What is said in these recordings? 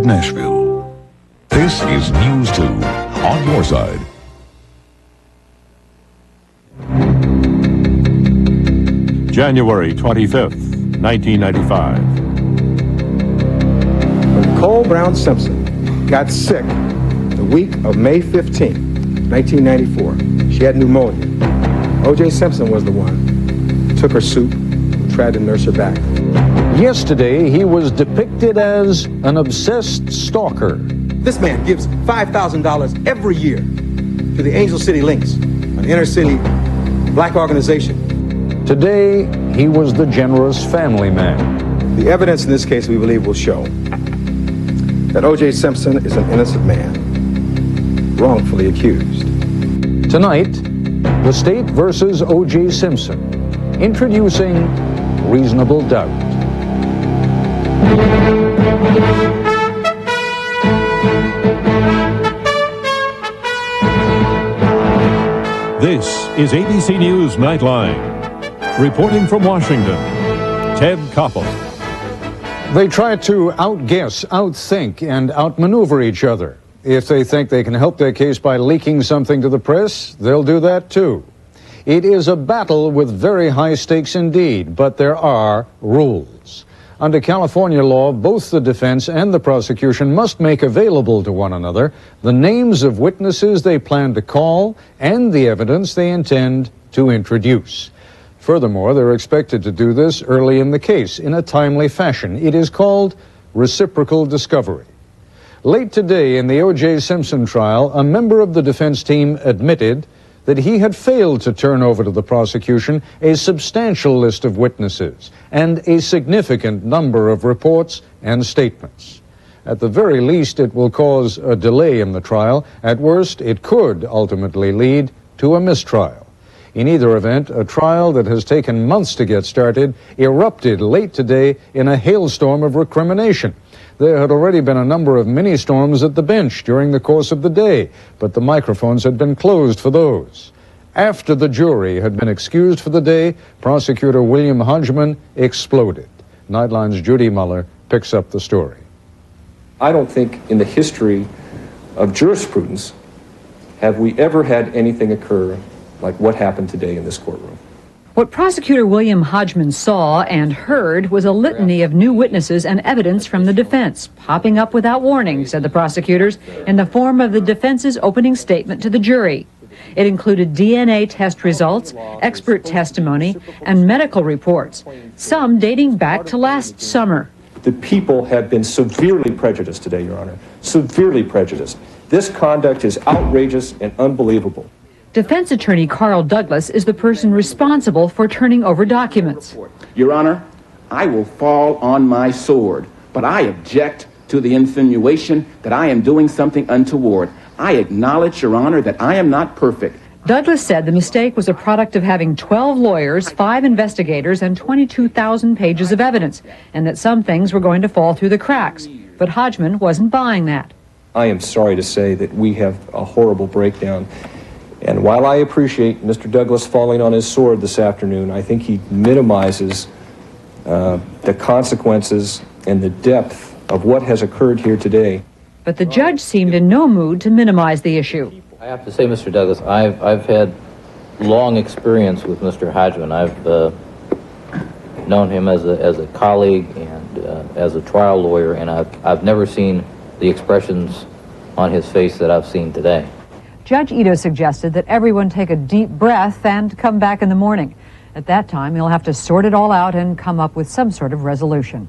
Nashville. This is News 2 on your side. January 25th, 1995. When Nicole Brown Simpson got sick the week of May 15, 1994, she had pneumonia. O.J. Simpson was the one who took her soup and tried to nurse her back. Yesterday, he was depicted as an obsessed stalker. This man gives $5,000 every year to the Angel City Links, an inner-city black organization. Today, he was the generous family man. The evidence in this case, we believe, will show that O.J. Simpson is an innocent man, wrongfully accused. Tonight, the state versus O.J. Simpson, introducing reasonable doubt. This is ABC News Nightline. Reporting from Washington, Ted Koppel. They try to outguess, outthink, and outmaneuver each other. If they think they can help their case by leaking something to the press, they'll do that too. It is a battle with very high stakes indeed, but there are rules. Under California law, both the defense and the prosecution must make available to one another the names of witnesses they plan to call and the evidence they intend to introduce. Furthermore, they're expected to do this early in the case in a timely fashion. It is called reciprocal discovery. Late today in the O.J. Simpson trial, a member of the defense team admitted that he had failed to turn over to the prosecution a substantial list of witnesses and a significant number of reports and statements. At the very least, it will cause a delay in the trial. At worst, it could ultimately lead to a mistrial. In either event, a trial that has taken months to get started erupted late today in a hailstorm of recrimination. There had already been a number of mini-storms at the bench during the course of the day, but the microphones had been closed for those. After the jury had been excused for the day, prosecutor William Hodgman exploded. Nightline's Judy Muller picks up the story. I don't think in the history of jurisprudence have we ever had anything occur like what happened today in this courtroom. What Prosecutor William Hodgman saw and heard was a litany of new witnesses and evidence from the defense, popping up without warning, said the prosecutors, in the form of the defense's opening statement to the jury. It included DNA test results, expert testimony, and medical reports, some dating back to last summer. The people have been severely prejudiced today, Your Honor, severely prejudiced. This conduct is outrageous and unbelievable. Defense attorney Carl Douglas is the person responsible for turning over documents. Your Honor, I will fall on my sword, but I object to the insinuation that I am doing something untoward. I acknowledge, Your Honor, that I am not perfect. Douglas said the mistake was a product of having 12 lawyers, 5 investigators, and 22,000 pages of evidence, and that some things were going to fall through the cracks. But Hodgman wasn't buying that. I am sorry to say that we have a horrible breakdown. And while I appreciate Mr. Douglas falling on his sword this afternoon, I think he minimizes the consequences and the depth of what has occurred here today. But the judge seemed in no mood to minimize the issue. I have to say, Mr. Douglas, I've had long experience with Mr. Hodgman. I've known him as a colleague and as a trial lawyer, and I've never seen the expressions on his face that I've seen today. Judge Ito suggested that everyone take a deep breath and come back in the morning. At that time, he'll have to sort it all out and come up with some sort of resolution.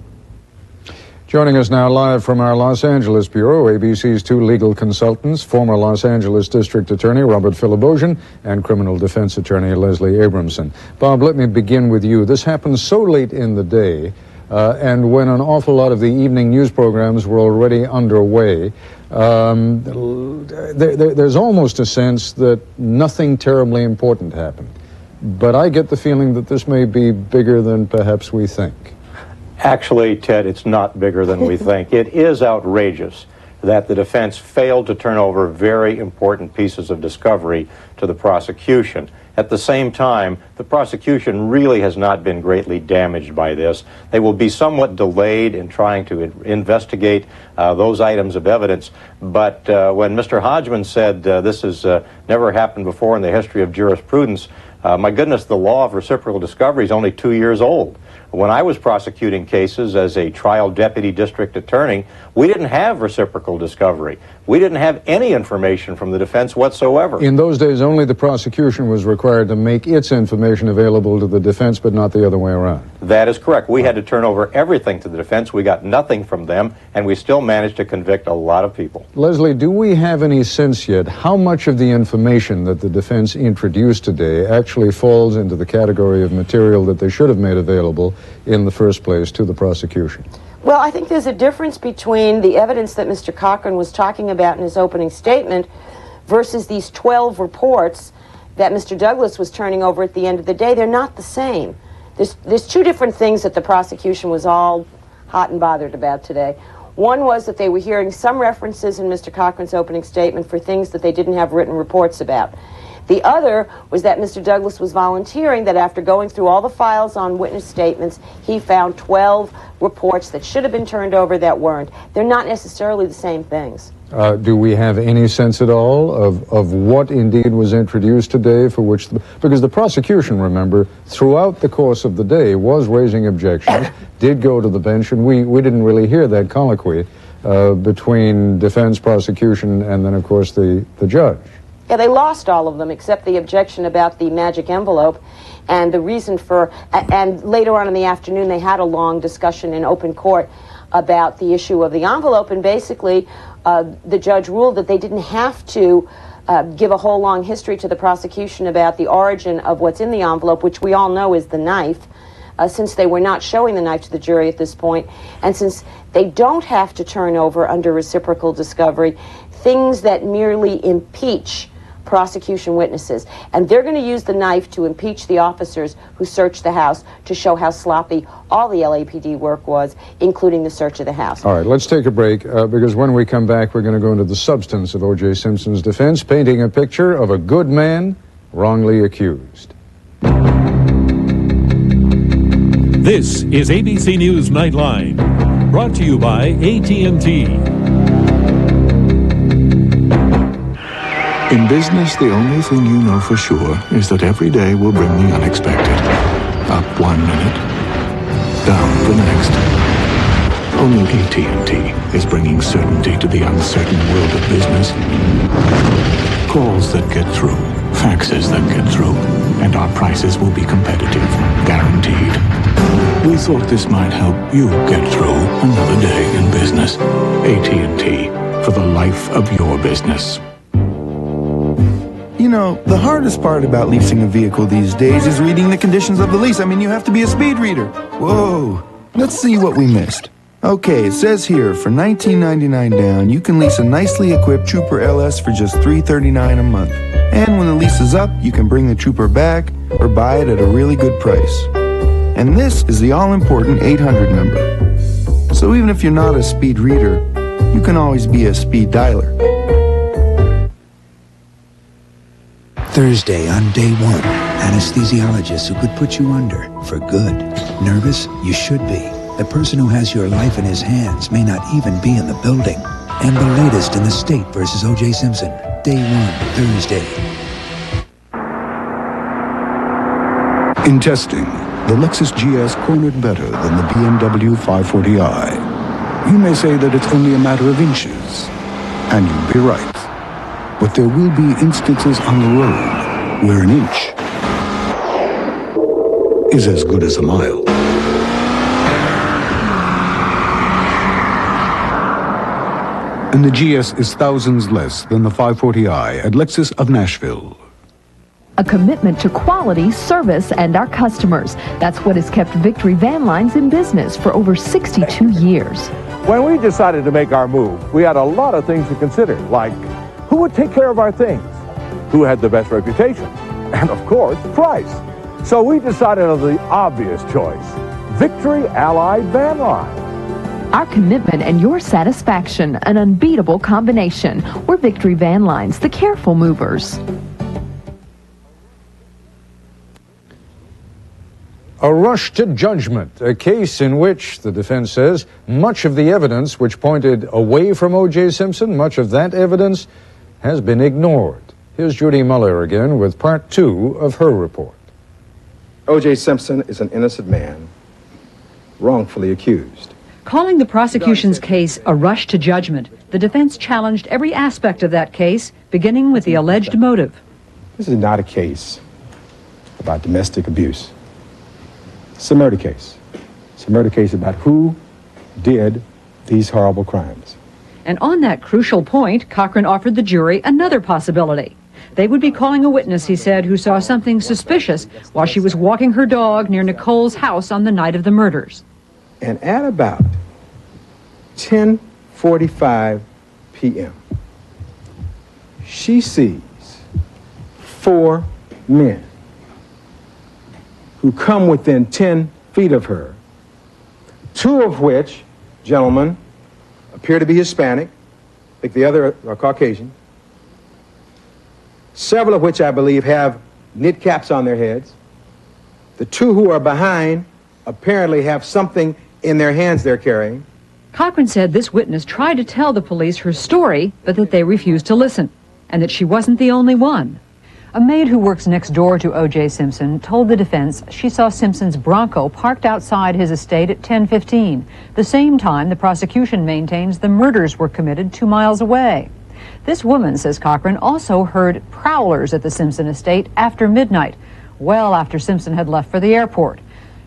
Joining us now live from our Los Angeles bureau, ABC's 2 legal consultants, former Los Angeles District Attorney Robert Philibosian and criminal defense attorney Leslie Abramson. Bob, let me begin with you. This happened so late in the day, and when an awful lot of the evening news programs were already underway, there's almost a sense that nothing terribly important happened. But I get the feeling that this may be bigger than perhaps we think. Actually, Ted, it's not bigger than we think. It is outrageous that the defense failed to turn over very important pieces of discovery to the prosecution. At the same time, the prosecution really has not been greatly damaged by this. They will be somewhat delayed in trying to investigate those items of evidence. But when Mr. Hodgman said this has never happened before in the history of jurisprudence, my goodness, the law of reciprocal discovery is only 2 years old. When I was prosecuting cases as a trial deputy district attorney, we didn't have reciprocal discovery. We didn't have any information from the defense whatsoever. In those days, only the prosecution was required to make its information available to the defense, but not the other way around. That is correct. We had to turn over everything to the defense. We got nothing from them, and we still managed to convict a lot of people. Leslie, do we have any sense yet how much of the information that the defense introduced today actually falls into the category of material that they should have made available in the first place to the prosecution? Well, I think there's a difference between the evidence that Mr. Cochran was talking about in his opening statement versus these 12 reports that Mr. Douglas was turning over at the end of the day. They're not the same. There's two different things that the prosecution was all hot and bothered about today. One was that they were hearing some references in Mr. Cochran's opening statement for things that they didn't have written reports about. The other was that Mr. Douglas was volunteering that after going through all the files on witness statements, he found 12 reports that should have been turned over that weren't. They're not necessarily the same things. Do we have any sense at all of what indeed was introduced today for which, because the prosecution, remember, throughout the course of the day was raising objections, did go to the bench, and we didn't really hear that colloquy between defense, prosecution, and then, of course, the judge. Yeah, they lost all of them except the objection about the magic envelope and the reason for, and later on in the afternoon they had a long discussion in open court about the issue of the envelope, and basically the judge ruled that they didn't have to give a whole long history to the prosecution about the origin of what's in the envelope, which we all know is the knife, since they were not showing the knife to the jury at this point, and since they don't have to turn over under reciprocal discovery things that merely impeach prosecution witnesses. And they're going to use the knife to impeach the officers who searched the house to show how sloppy all the LAPD work was, including the search of the house. All right, let's take a break, because when we come back, we're going to go into the substance of O.J. Simpson's defense, painting a picture of a good man wrongly accused. This is ABC News Nightline, brought to you by AT&T. In business, the only thing you know for sure is that every day will bring the unexpected. Up 1 minute, down the next. Only AT&T is bringing certainty to the uncertain world of business. Calls that get through, faxes that get through, and our prices will be competitive, guaranteed. We thought this might help you get through another day in business. AT&T, for the life of your business. You know, the hardest part about leasing a vehicle these days is reading the conditions of the lease. I mean, you have to be a speed reader. Whoa. Let's see what we missed. Okay, it says here, for $19.99 down, you can lease a nicely equipped Trooper LS for just $339 a month. And when the lease is up, you can bring the Trooper back or buy it at a really good price. And this is the all-important 800 number. So even if you're not a speed reader, you can always be a speed dialer. Thursday on day one, anesthesiologists who could put you under for good. Nervous? You should be. The person who has your life in his hands may not even be in the building. And the latest in the state versus O.J. Simpson. Day one, Thursday. In testing, the Lexus GS cornered better than the BMW 540i. You may say that it's only a matter of inches, and you'd be right. But there will be instances on the road where an inch is as good as a mile. And the GS is thousands less than the 540i at Lexus of Nashville. A commitment to quality, service, and our customers. That's what has kept Victory Van Lines in business for over 62 years. When we decided to make our move, we had a lot of things to consider, like who would take care of our things, who had the best reputation, and of course, price. So we decided on the obvious choice, Victory Allied Van Line. Our commitment and your satisfaction, an unbeatable combination. We're Victory Van Lines, the careful movers. A rush to judgment, a case in which, the defense says, much of the evidence which pointed away from O.J. Simpson, much of that evidence has been ignored. Here's Judy Muller again with part 2 of her report. O.J. Simpson is an innocent man, wrongfully accused. Calling the prosecution's case a rush to judgment, the defense challenged every aspect of that case, beginning with the alleged motive. This is not a case about domestic abuse. It's a murder case. It's a murder case about who did these horrible crimes. And on that crucial point, Cochran offered the jury another possibility. They would be calling a witness, he said, who saw something suspicious while she was walking her dog near Nicole's house on the night of the murders. And at about 10:45 p.m., she sees 4 men who come within 10 feet of her, 2 of which, gentlemen, appear to be Hispanic. I think the other are Caucasian. Several of which I believe have knit caps on their heads. The 2 who are behind apparently have something in their hands they're carrying. Cochran said this witness tried to tell the police her story, but that they refused to listen, and that she wasn't the only one. A maid who works next door to O.J. Simpson told the defense she saw Simpson's Bronco parked outside his estate at 10:15, the same time the prosecution maintains the murders were committed 2 miles away. This woman, says Cochran, also heard prowlers at the Simpson estate after midnight, well after Simpson had left for the airport.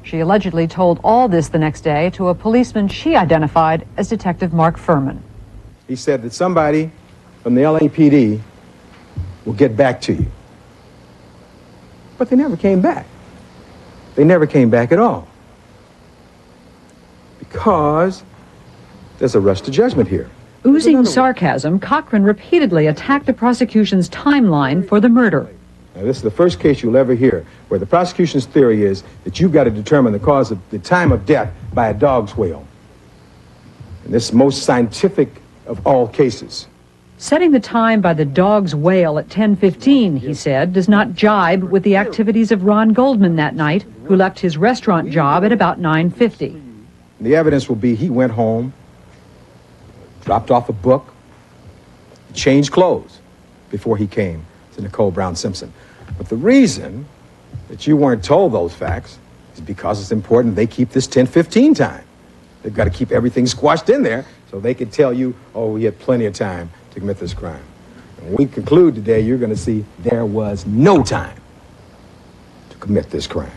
She allegedly told all this the next day to a policeman she identified as Detective Mark Furman. He said that somebody from the LAPD will get back to you. But they never came back. They never came back at all. Because there's a rush to judgment here. Oozing sarcasm, Cochran repeatedly attacked the prosecution's timeline for the murder. Now, this is the first case you'll ever hear where the prosecution's theory is that you've got to determine the cause of the time of death by a dog's wail. And this is the most scientific of all cases. Setting the time by the dog's wail at 10:15, he said, does not jibe with the activities of Ron Goldman that night, who left his restaurant job at about 9:50. The evidence will be he went home, dropped off a book, changed clothes before he came to Nicole Brown Simpson. But the reason that you weren't told those facts is because it's important they keep this 10:15 time. They've got to keep everything squashed in there so they can tell you, oh, we had plenty of time to commit this crime. And when we conclude today, you're going to see there was no time to commit this crime.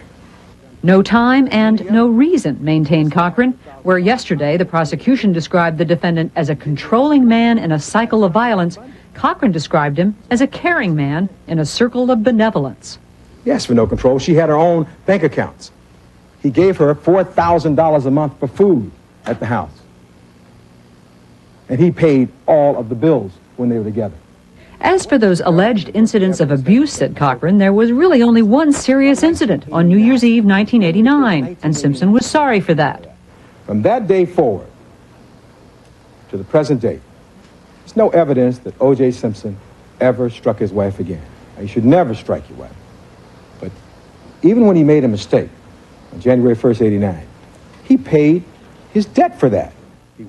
No time and no reason, maintained Cochran, where yesterday the prosecution described the defendant as a controlling man in a cycle of violence. Cochran described him as a caring man in a circle of benevolence. Yes, for no control. She had her own bank accounts. He gave her $4,000 a month for food at the house. And he paid all of the bills when they were together. As for those alleged incidents of abuse, said Cochran, there was really only one serious incident on New Year's Eve 1989, and Simpson was sorry for that. From that day forward to the present day, there's no evidence that O.J. Simpson ever struck his wife again. Now, you should never strike your wife. But even when he made a mistake on January 1st, 89, he paid his debt for that.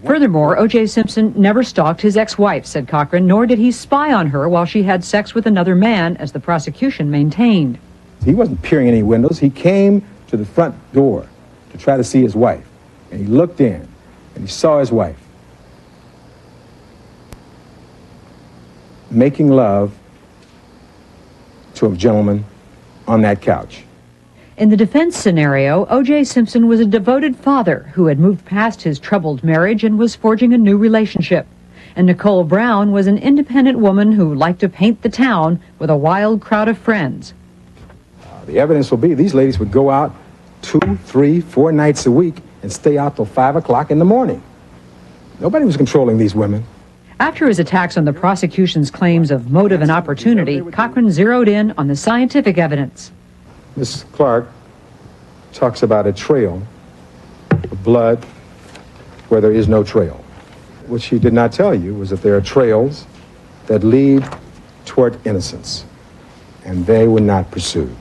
Furthermore, O.J. Simpson never stalked his ex-wife, said Cochran, nor did he spy on her while she had sex with another man, as the prosecution maintained. He wasn't peering in any windows. He came to the front door to try to see his wife. And he looked in, and he saw his wife making love to a gentleman on that couch. In the defense scenario, O.J. Simpson was a devoted father who had moved past his troubled marriage and was forging a new relationship. And Nicole Brown was an independent woman who liked to paint the town with a wild crowd of friends. The evidence will be these ladies would go out 2, 3, 4 nights a week and stay out till 5 o'clock in the morning. Nobody was controlling these women. After his attacks on the prosecution's claims of motive and opportunity, Cochran zeroed in on the scientific evidence. Ms. Clark talks about a trail of blood where there is no trail. What she did not tell you was that there are trails that lead toward innocence, and they were not pursued.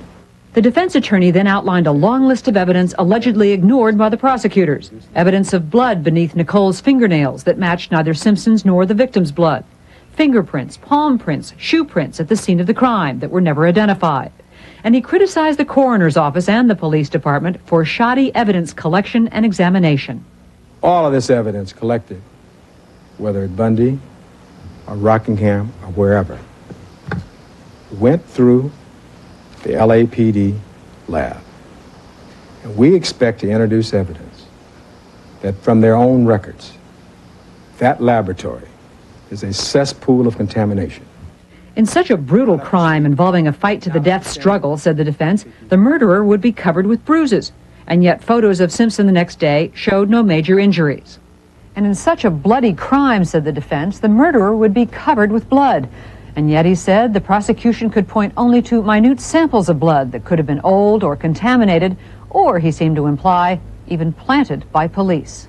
The defense attorney then outlined a long list of evidence allegedly ignored by the prosecutors. Evidence of blood beneath Nicole's fingernails that matched neither Simpson's nor the victim's blood. Fingerprints, palm prints, shoe prints at the scene of the crime that were never identified. And he criticized the coroner's office and the police department for shoddy evidence collection and examination. All of this evidence collected, whether at Bundy or Rockingham or wherever, went through the LAPD lab. And we expect to introduce evidence that from their own records, that laboratory is a cesspool of contamination. In such a brutal crime involving a fight-to-the-death struggle, said the defense, the murderer would be covered with bruises. And yet photos of Simpson the next day showed no major injuries. And in such a bloody crime, said the defense, the murderer would be covered with blood. And yet, he said, the prosecution could point only to minute samples of blood that could have been old or contaminated, or, he seemed to imply, even planted by police.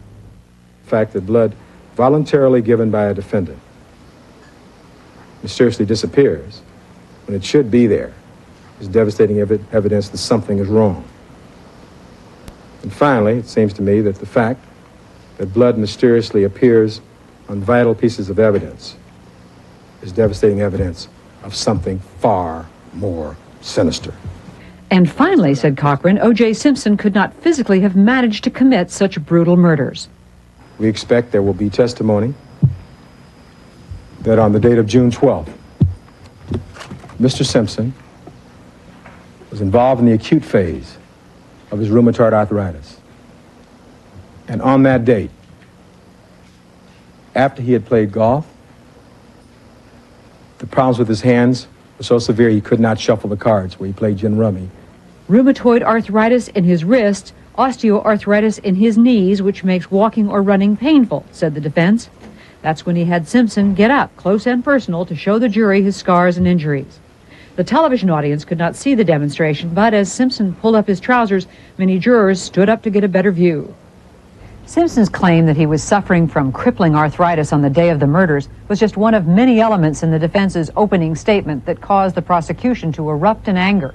The fact that blood voluntarily given by a defendant mysteriously disappears when it should be there is devastating evidence that something is wrong. And finally, it seems to me that the fact that blood mysteriously appears on vital pieces of evidence is devastating evidence of something far more sinister. And finally, said Cochran, O.J. Simpson could not physically have managed to commit such brutal murders. We expect there will be testimony that on the date of June 12th, Mr. Simpson was involved in the acute phase of his rheumatoid arthritis. And on that date, after he had played golf, the problems with his hands were so severe he could not shuffle the cards where he played gin rummy. Rheumatoid arthritis in his wrist, osteoarthritis in his knees, which makes walking or running painful, said the defense. That's when he had Simpson get up, close and personal, to show the jury his scars and injuries. The television audience could not see the demonstration, but as Simpson pulled up his trousers, many jurors stood up to get a better view. Simpson's claim that he was suffering from crippling arthritis on the day of the murders was just one of many elements in the defense's opening statement that caused the prosecution to erupt in anger.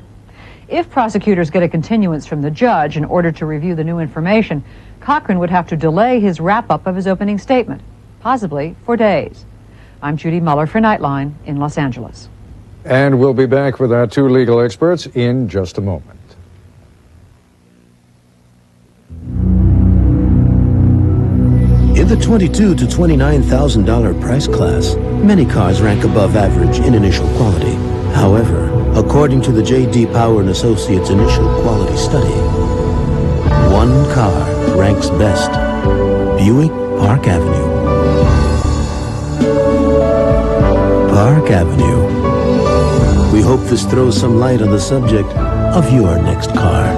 If prosecutors get a continuance from the judge in order to review the new information, Cochran would have to delay his wrap-up of his opening statement, possibly for days. I'm Judy Muller for Nightline in Los Angeles. And we'll be back with our two legal experts in just a moment. In the $22,000 to $29,000 price class, many cars rank above average in initial quality. However, according to the J.D. Power & Associates initial quality study, one car ranks best: Buick Park Avenue. Park Avenue. We hope this throws some light on the subject of your next car.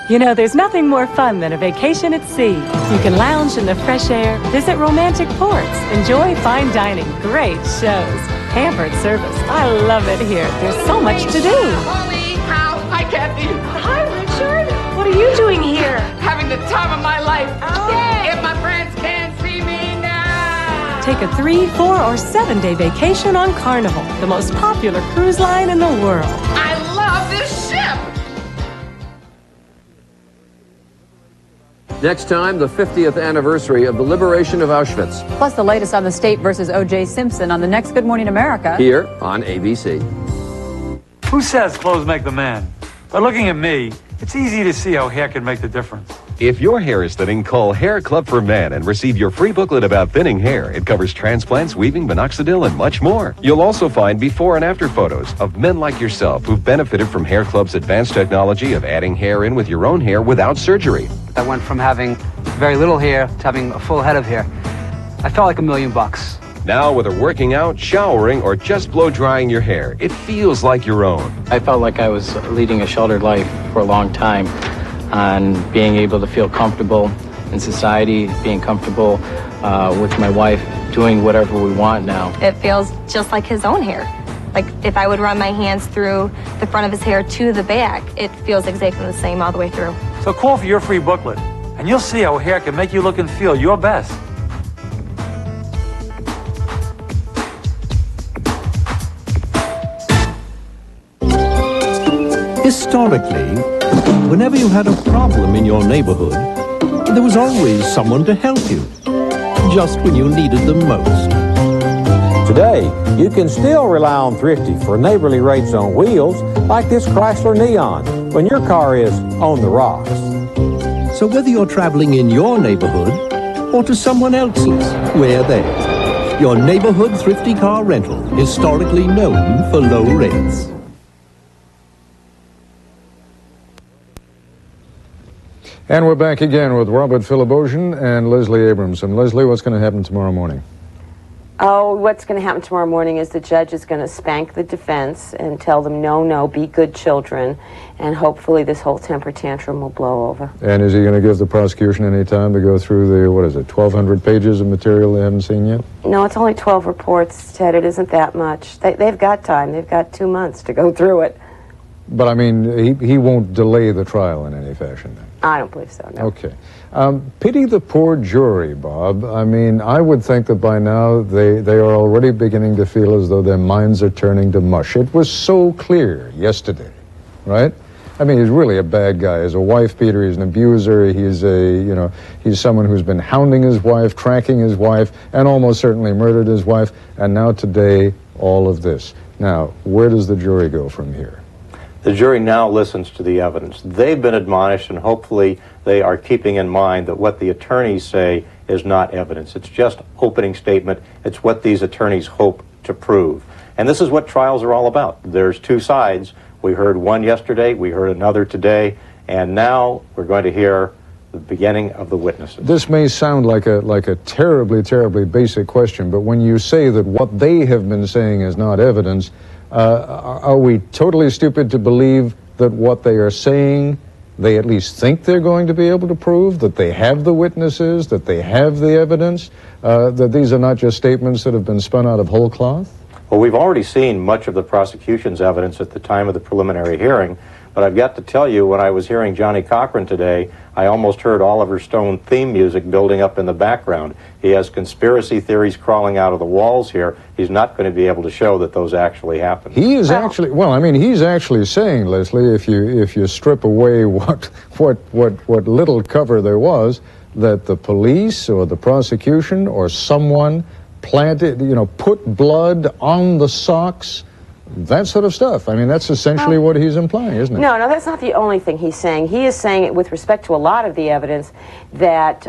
You know, there's nothing more fun than a vacation at sea. You can lounge in the fresh air, visit romantic ports, enjoy fine dining, great shows, pampered service. I love it here. There's so much to do. Holly, how? Hi, Kathy. Hi, Richard. What are you doing here? Having the time of my life. Oh. If my friends can't see me now. Take a 3, 4, or 7-day vacation on Carnival, the most popular cruise line in the world. I love this ship. Next time, the 50th anniversary of the liberation of Auschwitz. Plus the latest on the state versus O.J. Simpson on the next Good Morning America. Here on ABC. Who says clothes make the man? By looking at me, it's easy to see how hair can make the difference. If your hair is thinning, call Hair Club for Men and receive your free booklet about thinning hair. It covers transplants, weaving, minoxidil, and much more. You'll also find before and after photos of men like yourself who've benefited from Hair Club's advanced technology of adding hair in with your own hair without surgery. I went from having very little hair to having a full head of hair. I felt like $1 million. Now, whether working out, showering, or just blow drying your hair, it feels like your own. I felt like I was leading a sheltered life for a long time, and being able to feel comfortable in society, being comfortable with my wife, doing whatever we want now. It feels just like his own hair. Like if I would run my hands through the front of his hair to the back, it feels exactly the same all the way through. So call for your free booklet. and you'll see how hair can make you look and feel your best. Historically, whenever you had a problem in your neighborhood, there was always someone to help you, just when you needed them most. Today, you can still rely on Thrifty for neighborly rates on wheels like this Chrysler Neon when your car is on the rocks. So whether you're traveling in your neighborhood or to someone else's, we're there. Your neighborhood thrifty car rental, historically known for low rates. And we're back again with Robert Philibosian and Leslie Abramson. Leslie, what's going to happen tomorrow morning? Oh, what's going to happen tomorrow morning is the judge is going to spank the defense and tell them, no, be good children, and hopefully this whole temper tantrum will blow over. And is he going to give the prosecution any time to go through the, 1,200 pages of material they haven't seen yet? No, it's only 12 reports, Ted. It isn't that much. They've got time. They've got 2 months to go through it. But, I mean, he won't delay the trial in any fashion then? I don't believe so, no. Okay. Pity the poor jury, Bob. I mean, I would think that by now they are already beginning to feel as though their minds are turning to mush. It was so clear yesterday, right? I mean, he's really a bad guy. He's a wife beater. He's an abuser. He's someone who's been hounding his wife, tracking his wife, and almost certainly murdered his wife. And now today, all of this. Now, where does the jury go from here? The jury now listens to the evidence. They've been admonished, and hopefully they are keeping in mind that what the attorneys say is not evidence. It's just opening statement. It's what these attorneys hope to prove. And this is what trials are all about. There's two sides. We heard one yesterday, we heard another today, and now we're going to hear the beginning of the witnesses. This may sound like a terribly, terribly basic question, but when you say that what they have been saying is not evidence, are we totally stupid to believe that what they are saying, they at least think they're going to be able to prove, that they have the witnesses, that they have the evidence, that these are not just statements that have been spun out of whole cloth? Well, we've already seen much of the prosecution's evidence at the time of the preliminary hearing, but I've got to tell you, when I was hearing Johnny Cochran today, I almost heard Oliver Stone theme music building up in the background. He has conspiracy theories crawling out of the walls here. He's not going to be able to show that those actually happened. He is actually, well, I mean, he's actually saying, Leslie, if you strip away what little cover there was, that the police or the prosecution or someone planted, put blood on the socks, that sort of stuff. I mean, that's essentially what he's implying, isn't it? No, that's not the only thing he's saying. He is saying it with respect to a lot of the evidence that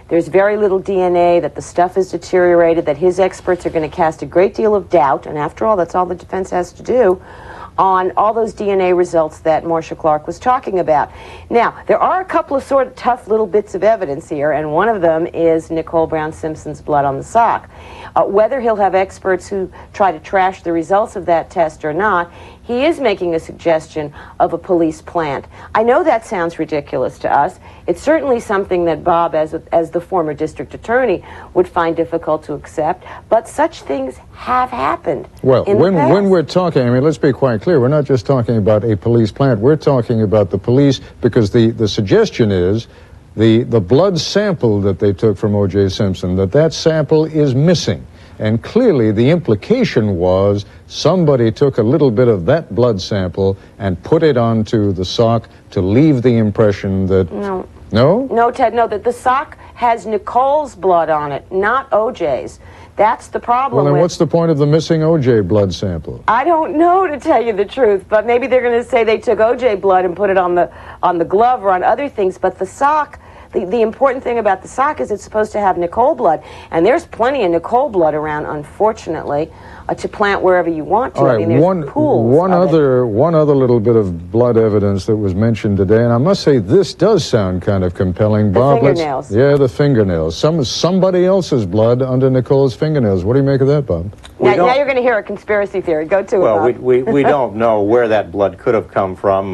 there's very little DNA, that the stuff is deteriorated, that his experts are going to cast a great deal of doubt, and after all, that's all the defense has to do, on all those DNA results that Marcia Clark was talking about. Now, there are a couple of sort of tough little bits of evidence here, and one of them is Nicole Brown Simpson's blood on the sock. Whether he'll have experts who try to trash the results of that test or not, he is making a suggestion of a police plant. I know that sounds ridiculous to us. It's certainly something that Bob, as the former district attorney, would find difficult to accept, but such things have happened. Well, when we're talking, I mean, let's be quite clear, we're not just talking about a police plant, we're talking about the police, because the suggestion is the blood sample that they took from O.J. Simpson, that sample is missing. And clearly the implication was somebody took a little bit of that blood sample and put it onto the sock to leave the impression that... No. No? No, Ted, no, that the sock has Nicole's blood on it, not O.J.'s. That's the problem. Well, then what's the point of the missing O.J. blood sample? I don't know, to tell you the truth, but maybe they're going to say they took O.J. blood and put it on the glove or on other things, but the sock... The important thing about the sock is it's supposed to have Nicole blood, and there's plenty of Nicole blood around, unfortunately, to plant wherever you want to. All right, I mean, there's pools one other little bit of blood evidence that was mentioned today, and I must say this does sound kind of compelling, Bob. The fingernails. Yeah, the fingernails. Somebody else's blood under Nicole's fingernails. What do you make of that, Bob? Now you're going to hear a conspiracy theory. Go to it, Bob. We don't know where that blood could have come from.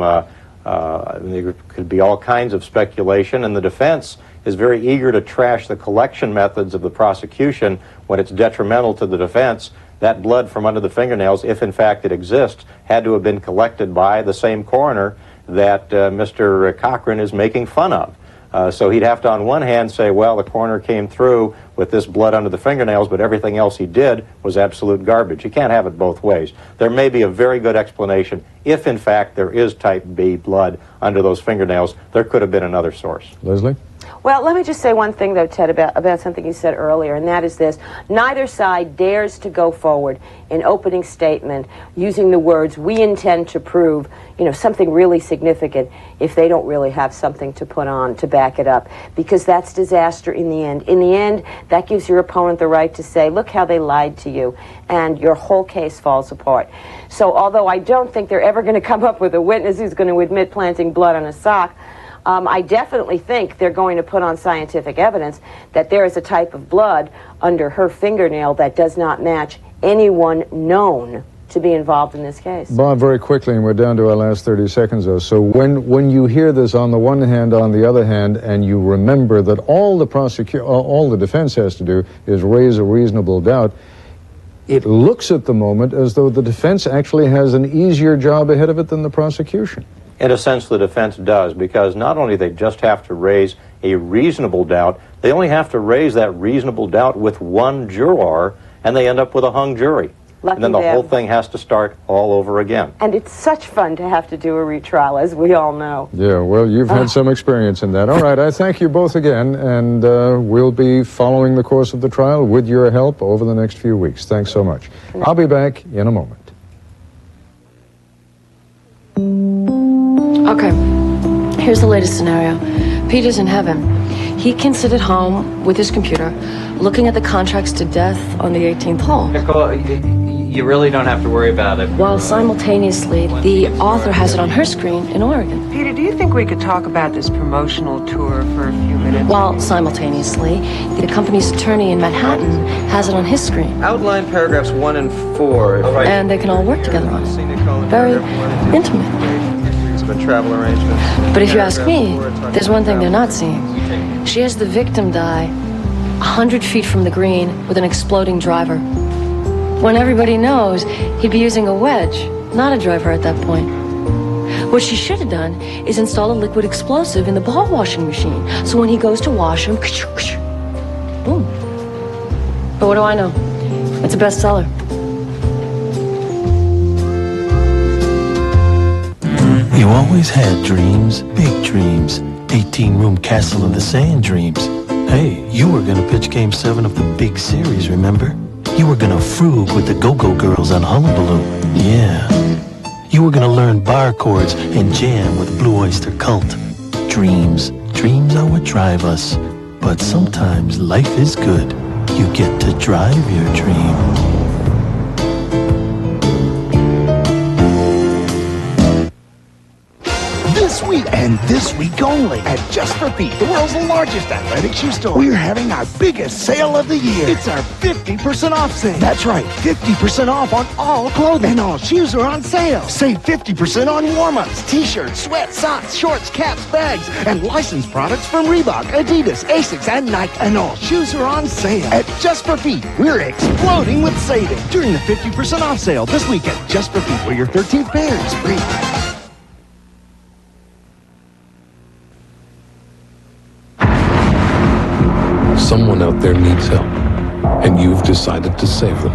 There could be all kinds of speculation, and the defense is very eager to trash the collection methods of the prosecution when it's detrimental to the defense. That blood from under the fingernails, if in fact it exists, had to have been collected by the same coroner that Mr. Cochran is making fun of. So he'd have to, on one hand, say, well, the coroner came through with this blood under the fingernails, but everything else he did was absolute garbage. You can't have it both ways. There may be a very good explanation if, in fact, there is type B blood under those fingernails. There could have been another source. Leslie? Well, let me just say one thing, though, Ted, about something you said earlier, and that is this. Neither side dares to go forward in opening statement using the words, we intend to prove, something really significant if they don't really have something to put on to back it up, because that's disaster in the end. In the end, that gives your opponent the right to say, look how they lied to you, and your whole case falls apart. So although I don't think they're ever going to come up with a witness who's going to admit planting blood on a sock, I definitely think they're going to put on scientific evidence that there is a type of blood under her fingernail that does not match anyone known to be involved in this case. Bob, very quickly, and we're down to our last 30 seconds or so. When you hear this on the one hand, on the other hand, and you remember that all the defense has to do is raise a reasonable doubt, it looks at the moment as though the defense actually has an easier job ahead of it than the prosecution. In a sense, the defense does, because not only they just have to raise a reasonable doubt, they only have to raise that reasonable doubt with one juror, and they end up with a hung jury. Lucky and then the them. whole thing has to start all over again. And it's such fun to have to do a retrial, as we all know. Yeah, well, you've had some experience in that. All right, I thank you both again, and we'll be following the course of the trial with your help over the next few weeks. Thanks so much. I'll be back in a moment. Okay, here's the latest scenario. Peter's in heaven. He can sit at home with his computer, looking at the contracts to death on the 18th hole. Nicole, you really don't have to worry about it. While simultaneously, the author has it on her screen in Oregon. Peter, do you think we could talk about this promotional tour for a few minutes? While simultaneously, the company's attorney in Manhattan has it on his screen. Outline paragraphs 1 and 4. And they can all work together on it. Very intimate. Travel arrangements. But if you ask me, there's one thing they're not seeing. She has the victim die 100 feet from the green with an exploding driver. When everybody knows he'd be using a wedge, not a driver at that point. What she should have done is install a liquid explosive in the ball washing machine, so when he goes to wash him, boom. But what do I know? It's a bestseller. You always had dreams, big dreams, 18-room castle in the sand dreams. Hey, you were gonna pitch Game 7 of the big series, remember? You were gonna frug with the Go-Go Girls on Hullabaloo. Yeah. You were gonna learn bar chords and jam with Blue Oyster Cult. Dreams. Dreams are what drive us. But sometimes life is good. You get to drive your dream. This week, and this week only, at Just for Pete, the world's largest athletic shoe store, we're having our biggest sale of the year. It's our 50% off sale. That's right, 50% off on all clothing. And all shoes are on sale. Save 50% on warm-ups, t-shirts, sweats, socks, shorts, caps, bags, and licensed products from Reebok, Adidas, Asics, and Nike. And all shoes are on sale. At Just for Pete, we're exploding with savings during the 50% off sale this week at Just for Pete, where your 13th pair is free. Someone out there needs help, and you've decided to save them.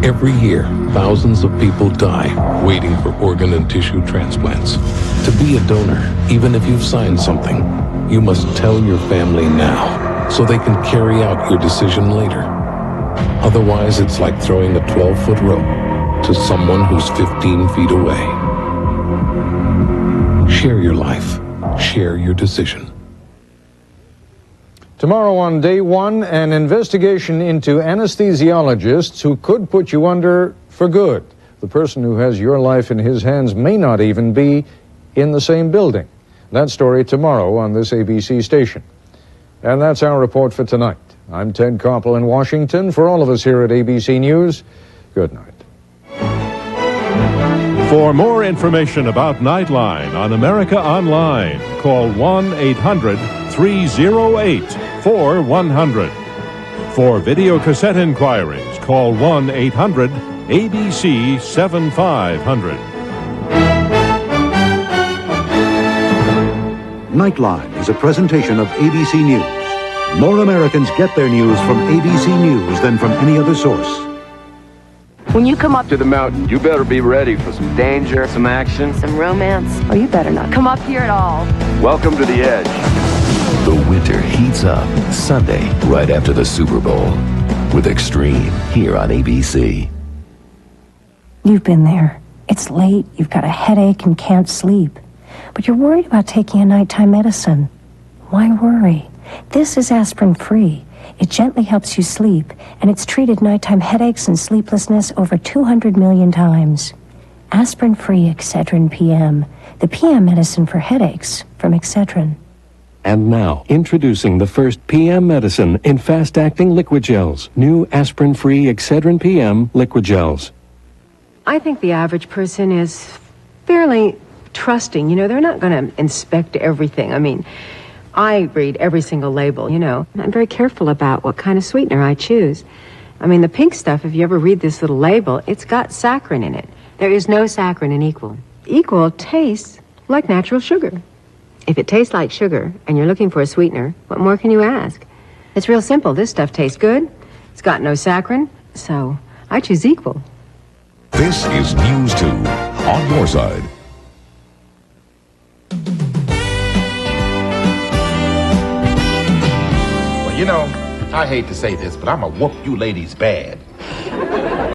Every year, thousands of people die waiting for organ and tissue transplants. To be a donor, even if you've signed something, you must tell your family now, so they can carry out your decision later. Otherwise, it's like throwing a 12-foot rope to someone who's 15 feet away. Share your life. Share your decision. Tomorrow on day one, an investigation into anesthesiologists who could put you under for good. The person who has your life in his hands may not even be in the same building. That story tomorrow on this ABC station. And that's our report for tonight. I'm Ted Koppel in Washington. For all of us here at ABC News, good night. For more information about Nightline on America Online, call 1-800-308-4100. For video cassette inquiries, call 1-800-ABC-7500. Nightline is a presentation of ABC News. More Americans get their news from ABC News than from any other source. When you come up to the mountain, you better be ready for some danger, some action, Some romance. Oh, you better not come up here at all. Welcome to the edge. The winter heats up Sunday, right after the Super Bowl, with Extreme here on ABC. You've been there. It's late, you've got a headache and can't sleep. But you're worried about taking a nighttime medicine. Why worry? This is aspirin-free. It gently helps you sleep, and it's treated nighttime headaches and sleeplessness over 200 million times. Aspirin-free Excedrin PM, the PM medicine for headaches from Excedrin. And now, introducing the first PM medicine in fast-acting liquid gels. New aspirin-free Excedrin PM liquid gels. I think the average person is fairly trusting. You know, they're not going to inspect everything. I mean, I read every single label, you know. I'm very careful about what kind of sweetener I choose. I mean, the pink stuff, if you ever read this little label, it's got saccharin in it. There is no saccharin in Equal. Equal tastes like natural sugar. If it tastes like sugar and you're looking for a sweetener, what more can you ask? It's real simple. This stuff tastes good. It's got no saccharin, so I choose Equal. This is News 2 on your side. Well, you know, I hate to say this, but I'm gonna whoop you ladies bad.